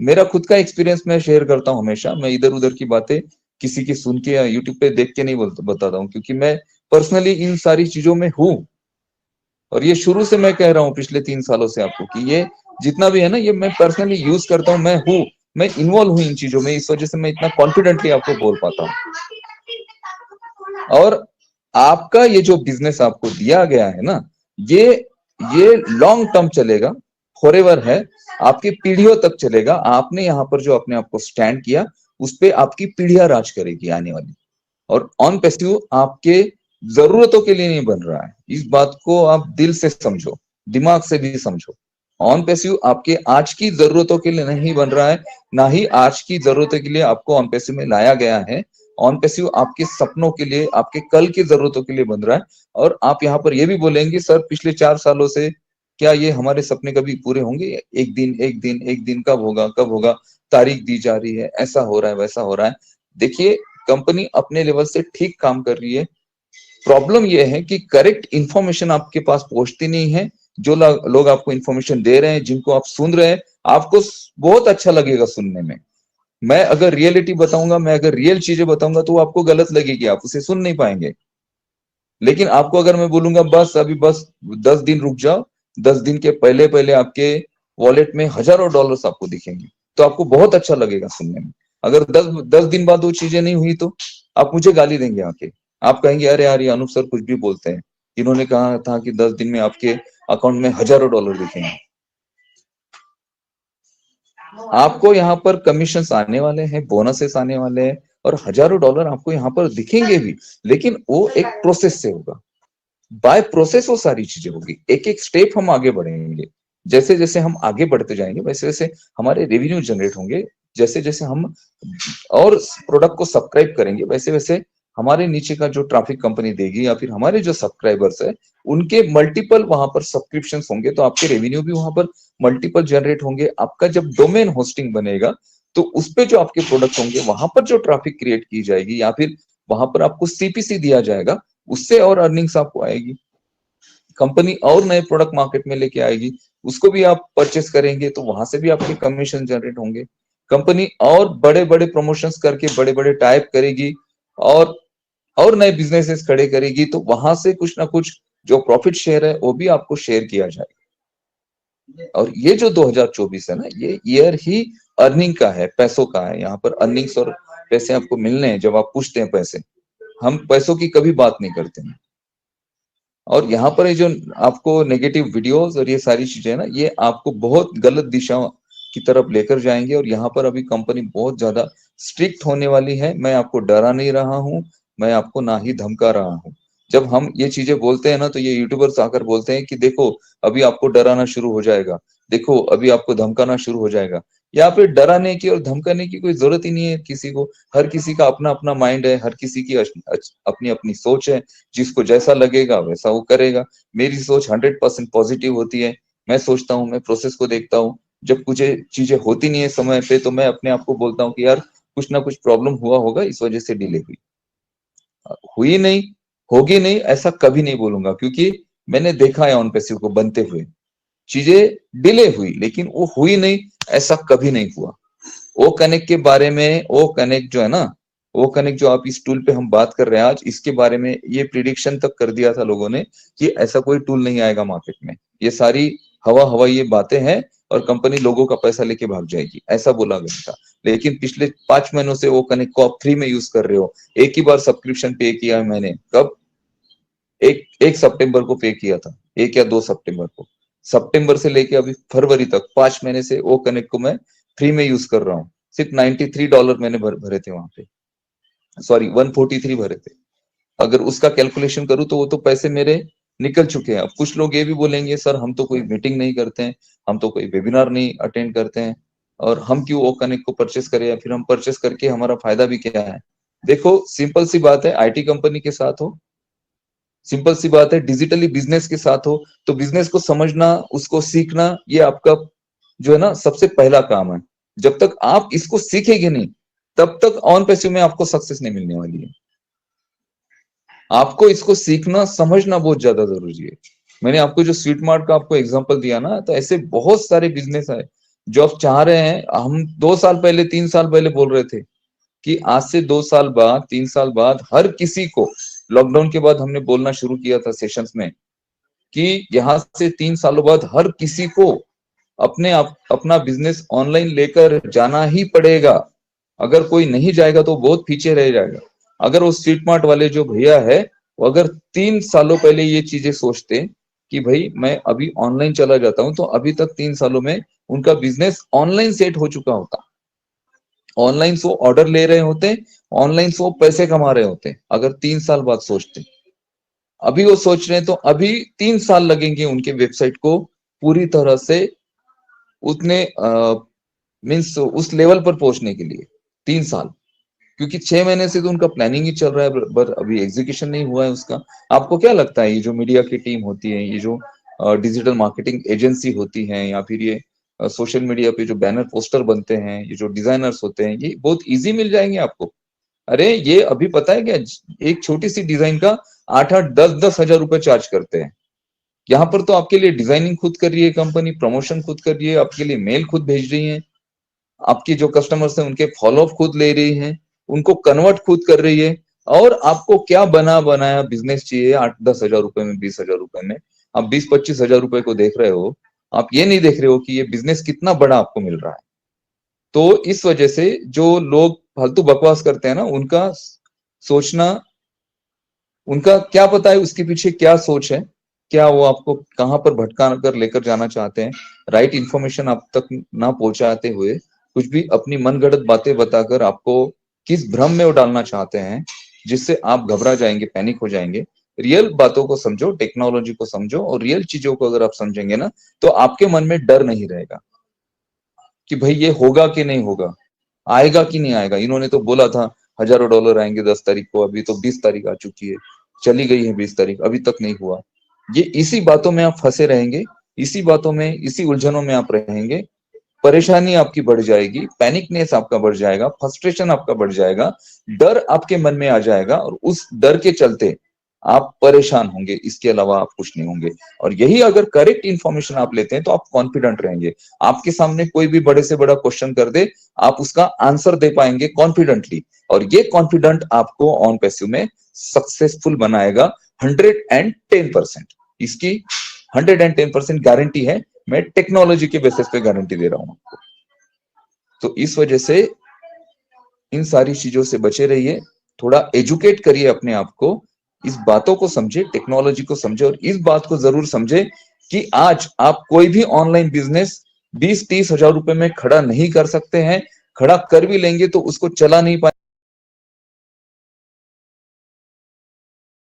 मेरा खुद का एक्सपीरियंस मैं शेयर करता हूँ हमेशा। मैं इधर उधर की बातें किसी की सुन के या यूट्यूब पे देख के नहीं बताता हूँ, क्योंकि मैं पर्सनली इन सारी चीजों में हूँ। और ये शुरू से मैं कह रहा हूँ पिछले 3 सालों से आपको कि ये जितना भी है ना, ये मैं पर्सनली यूज करता हूँ, मैं हूँ, मैं इन्वॉल्व हूँ इन चीजों में, इस वजह से मैं इतना कॉन्फिडेंटली आपको बोल पाता हूँ। और आपका ये जो बिजनेस आपको दिया गया है ना, ये ये लॉन्ग टर्म चलेगा, फॉरएवर है, आपकी पीढ़ियों तक चलेगा। आपने यहाँ पर जो अपने आप को स्टैंड किया, उस पे आपकी पीढ़ियां राज करेगी आने वाली। और ऑन पैसिव आपके जरूरतों के लिए नहीं बन रहा है, इस बात को आप दिल से समझो, दिमाग से भी समझो। ऑन पैसिव आपके आज की जरूरतों के लिए नहीं बन रहा है, ना ही आज की जरूरतों के लिए आपको ऑन पैसिव में लाया गया है। ऑन पैसिव आपके सपनों के लिए, आपके कल की जरूरतों के लिए बन रहा है। और आप यहाँ पर ये भी बोलेंगे सर पिछले 4 सालों से क्या ये हमारे सपने कभी पूरे होंगे? एक दिन एक दिन एक दिन, कब होगा कब होगा, तारीख दी जा रही है, ऐसा हो रहा है वैसा हो रहा है। देखिए, कंपनी अपने लेवल से ठीक काम कर रही है। प्रॉब्लम यह है कि करेक्ट इंफॉर्मेशन आपके पास पहुंचती नहीं है। जो लोग आपको इंफॉर्मेशन दे रहे हैं, जिनको आप सुन रहे हैं, आपको बहुत अच्छा लगेगा सुनने में। मैं अगर रियलिटी बताऊंगा, मैं अगर रियल चीजें बताऊंगा, तो आपको गलत लगेगी, आप उसे सुन नहीं पाएंगे। लेकिन आपको अगर मैं बोलूंगा बस अभी बस 10 दिन रुक जाओ, 10 दिन के पहले पहले आपके वॉलेट में हजारों डॉलर्स आपको दिखेंगे, तो आपको बहुत अच्छा लगेगा सुनने में। अगर 10 दिन बाद वो चीजें नहीं हुई, तो आप मुझे गाली देंगे आके। आप कहेंगे अरे यार, ये अनूप सर कुछ भी बोलते हैं, इन्होंने कहा था कि 10 दिन में आपके अकाउंट में हजारों डॉलर दिखेंगे। आपको यहाँ पर कमीशन आने वाले हैं, बोनसेस आने वाले हैं, और हजारों डॉलर आपको यहाँ पर दिखेंगे भी, लेकिन वो एक प्रोसेस से होगा। बाय प्रोसेस वो सारी चीजें होगी, एक एक स्टेप हम आगे बढ़ेंगे। जैसे जैसे हम आगे बढ़ते जाएंगे, वैसे वैसे हमारे रेवेन्यू जनरेट होंगे। जैसे जैसे हम और प्रोडक्ट को सब्सक्राइब करेंगे, वैसे वैसे हमारे नीचे का जो ट्रैफिक कंपनी देगी, या फिर हमारे जो सब्सक्राइबर्स है, उनके मल्टीपल वहां पर सब्सक्रिप्शन होंगे, तो आपके रेवेन्यू भी वहां पर मल्टीपल जनरेट होंगे। आपका जब डोमेन होस्टिंग बनेगा, तो उस पे जो आपके प्रोडक्ट होंगे, वहां पर जो ट्रैफिक क्रिएट की जाएगी, या फिर वहां पर आपको सीपीसी दिया जाएगा, उससे और अर्निंग्स आपको आएगी। कंपनी और नए प्रोडक्ट मार्केट में लेके आएगी, उसको भी आप परचेस करेंगे, तो वहां से भी आपके कमीशन जनरेट होंगे। कंपनी और बड़े बड़े प्रमोशंस करके बड़े बड़े टाइप करेगी, और नए बिजनेसेस खड़े करेगी, तो वहां से कुछ ना कुछ जो प्रॉफिट शेयर है, वो भी आपको शेयर किया जाएगा। और ये जो 2024 है ना, ये ईयर ही अर्निंग का है, पैसों का है। यहाँ पर अर्निंग्स और पैसे आपको मिलने हैं। जब आप पूछते हैं पैसे, हम पैसों की कभी बात नहीं करते हैं। और यहाँ पर ये जो आपको नेगेटिव वीडियोस और ये सारी चीजें ना, ये आपको बहुत गलत दिशा की तरफ लेकर जाएंगे। और यहाँ पर अभी कंपनी बहुत ज्यादा स्ट्रिक्ट होने वाली है। मैं आपको डरा नहीं रहा हूँ, मैं आपको ना ही धमका रहा हूँ। जब हम ये चीजें बोलते हैं ना, तो ये यूट्यूबर्स आकर बोलते हैं कि देखो अभी आपको डराना शुरू हो जाएगा, देखो अभी आपको धमकाना शुरू हो जाएगा। यहाँ पे डराने की और धमकाने की कोई जरूरत ही नहीं है किसी को। हर किसी का अपना अपना माइंड है, हर किसी की अपनी अपनी सोच है। जिसको जैसा लगेगा वैसा वो करेगा। मेरी सोच 100% पॉजिटिव होती है। मैं सोचता हूँ, मैं प्रोसेस को देखता हूँ। जब कुछ चीजें होती नहीं है समय पे, तो मैं अपने आप को बोलता हूँ कि यार कुछ ना कुछ प्रॉब्लम हुआ होगा, इस वजह से डिले हुई। हुई नहीं, होगी नहीं, ऐसा कभी नहीं बोलूंगा, क्योंकि मैंने देखा है ऑन पैसिव को बनते हुए। चीजें डिले हुई, लेकिन वो हुई नहीं, ऐसा कभी नहीं हुआ। ओ कनेक्ट के बारे में, ओ कनेक्ट जो है ना, वो कनेक्ट जो आप इस टूल पे हम बात कर रहे हैं आज, इसके बारे में ये प्रिडिक्शन तक कर दिया था लोगों ने कि ऐसा कोई टूल नहीं आएगा मार्केट में। ये सारी हवा हवाई ये बातें हैं, और कंपनी लोगों का पैसा लेके भाग जाएगी, ऐसा बोला गया था। लेकिन पिछले 5 महीनों से वो कनेक्ट को आप फ्री में यूज कर रहे हो। एक ही बार सब्सक्रिप्शन पे किया है मैंने, कब? एक सितंबर को पे किया था, 1 या 2 सितंबर को। सितंबर से लेके अभी फरवरी तक 5 महीने से वो कनेक्ट को मैं फ्री में यूज कर रहा हूँ। सिर्फ $93 मैंने भरे थे वहां पे, सॉरी 143 भरे थे। अगर उसका कैलकुलेशन करूँ, तो वो तो पैसे मेरे निकल चुके हैं। अब कुछ लोग ये भी बोलेंगे सर हम तो कोई मीटिंग नहीं करते हैं, हम तो कोई वेबिनार नहीं अटेंड करते हैं, और हम क्यों वो कनेक्ट को परचेस करें, या फिर हम परचेस करके हमारा फायदा भी क्या है? देखो सिंपल सी बात है, आईटी कंपनी के साथ हो, सिंपल सी बात है, डिजिटली बिजनेस के साथ हो, तो बिजनेस को समझना, उसको सीखना, ये आपका जो है ना सबसे पहला काम है। जब तक आप इसको सीखेंगे नहीं, तब तक ऑन पैसिव में आपको सक्सेस नहीं मिलने वाली है। आपको इसको सीखना समझना बहुत ज्यादा जरूरी है। मैंने आपको जो स्वीट मार्ट का आपको एग्जांपल दिया ना, तो ऐसे बहुत सारे बिजनेस है जो आप चाह रहे हैं, हम 2 साल पहले 3 साल पहले बोल रहे थे कि आज से 2 साल बाद 3 साल बाद हर किसी को, लॉकडाउन के बाद हमने बोलना शुरू किया था सेशंस में कि यहाँ से 3 सालों बाद हर किसी को अपना बिजनेस ऑनलाइन लेकर जाना ही पड़ेगा। अगर कोई नहीं जाएगा तो बहुत पीछे रह जाएगा। अगर वो स्ट्रीट मार्ट वाले जो भैया है, वो अगर 3 सालों पहले ये चीजें सोचते कि भाई मैं अभी ऑनलाइन चला जाता हूं, तो अभी तक 3 सालों में उनका बिजनेस ऑनलाइन सेट हो चुका होता। ऑनलाइन से वो ऑर्डर ले रहे होते, ऑनलाइन से वो पैसे कमा रहे होते, अगर 3 साल बाद सोचते। अभी वो सोच रहे हैं तो अभी 3 साल लगेंगे उनके वेबसाइट को पूरी तरह से उतने मीन्स उस लेवल पर पहुंचने के लिए 3 साल, क्योंकि 6 महीने से तो उनका प्लानिंग ही चल रहा है, पर अभी एग्जीक्यूशन नहीं हुआ है उसका। आपको क्या लगता है, ये जो मीडिया की टीम होती है, ये जो डिजिटल मार्केटिंग एजेंसी होती है, या फिर ये सोशल मीडिया पे जो बैनर पोस्टर बनते हैं, ये जो डिजाइनर्स होते हैं, ये बहुत इजी मिल जाएंगे आपको। अरे ये अभी पता है क्या, एक छोटी सी डिजाइन का 8-8 10-10 हजार रुपए चार्ज करते हैं। यहाँ पर तो आपके लिए डिजाइनिंग खुद कर रही है कंपनी, प्रमोशन खुद कर रही है, आपके लिए मेल खुद भेज रही है, आपकी जो कस्टमर्स हैं उनके फॉलो अप खुद ले रही है, उनको कन्वर्ट खुद कर रही है। और आपको क्या बना बनाया बिजनेस चाहिए 8-10 हजार रुपए में, 20 हजार रुपए में? आप 20-25 हजार रुपए को देख रहे हो, आप ये नहीं देख रहे हो कि ये बिजनेस कितना बड़ा आपको मिल रहा है। तो इस वजह से जो लोग फालतू बकवास करते हैं ना, उनका सोचना, उनका क्या पता है उसके पीछे क्या सोच है, क्या वो आपको कहां पर भटका कर लेकर जाना चाहते हैं। राइट इन्फॉर्मेशन आप तक ना पहुंचाते हुए कुछ भी अपनी मनगढ़ंत बातें बताकर आपको किस भ्रम में वो डालना चाहते हैं, जिससे आप घबरा जाएंगे, पैनिक हो जाएंगे। रियल बातों को समझो, टेक्नोलॉजी को समझो, और रियल चीजों को अगर आप समझेंगे ना, तो आपके मन में डर नहीं रहेगा कि भाई ये होगा कि नहीं होगा, आएगा कि नहीं आएगा। इन्होंने तो बोला था हजारों डॉलर आएंगे 10 तारीख को, अभी तो 20 तारीख आ चुकी है, चली गई है 20 तारीख, अभी तक नहीं हुआ। ये इसी बातों में आप फंसे रहेंगे, इसी बातों में, इसी उलझनों में आप रहेंगे। परेशानी आपकी बढ़ जाएगी, पैनिकनेस आपका बढ़ जाएगा, फ्रस्ट्रेशन आपका बढ़ जाएगा, डर आपके मन में आ जाएगा, और उस डर के चलते आप परेशान होंगे, इसके अलावा आप कुछ नहीं होंगे। और यही अगर करेक्ट इंफॉर्मेशन आप लेते हैं तो आप कॉन्फिडेंट रहेंगे। आपके सामने कोई भी बड़े से बड़ा क्वेश्चन कर दे, आप उसका आंसर दे पाएंगे कॉन्फिडेंटली, और ये कॉन्फिडेंट आपको ऑन पैसिव में सक्सेसफुल बनाएगा 110%। इसकी 110% गारंटी है, मैं टेक्नोलॉजी के बेसिस पे गारंटी दे रहा हूं आपको। तो इस वजह से इन सारी चीजों से बचे रहिए, थोड़ा एजुकेट करिए अपने आप को, इस बातों को समझे, टेक्नोलॉजी को समझे, और इस बात को जरूर समझे कि आज आप कोई भी ऑनलाइन बिजनेस 20-30 हजार रुपए में खड़ा नहीं कर सकते हैं। खड़ा कर भी लेंगे तो उसको चला नहीं पाए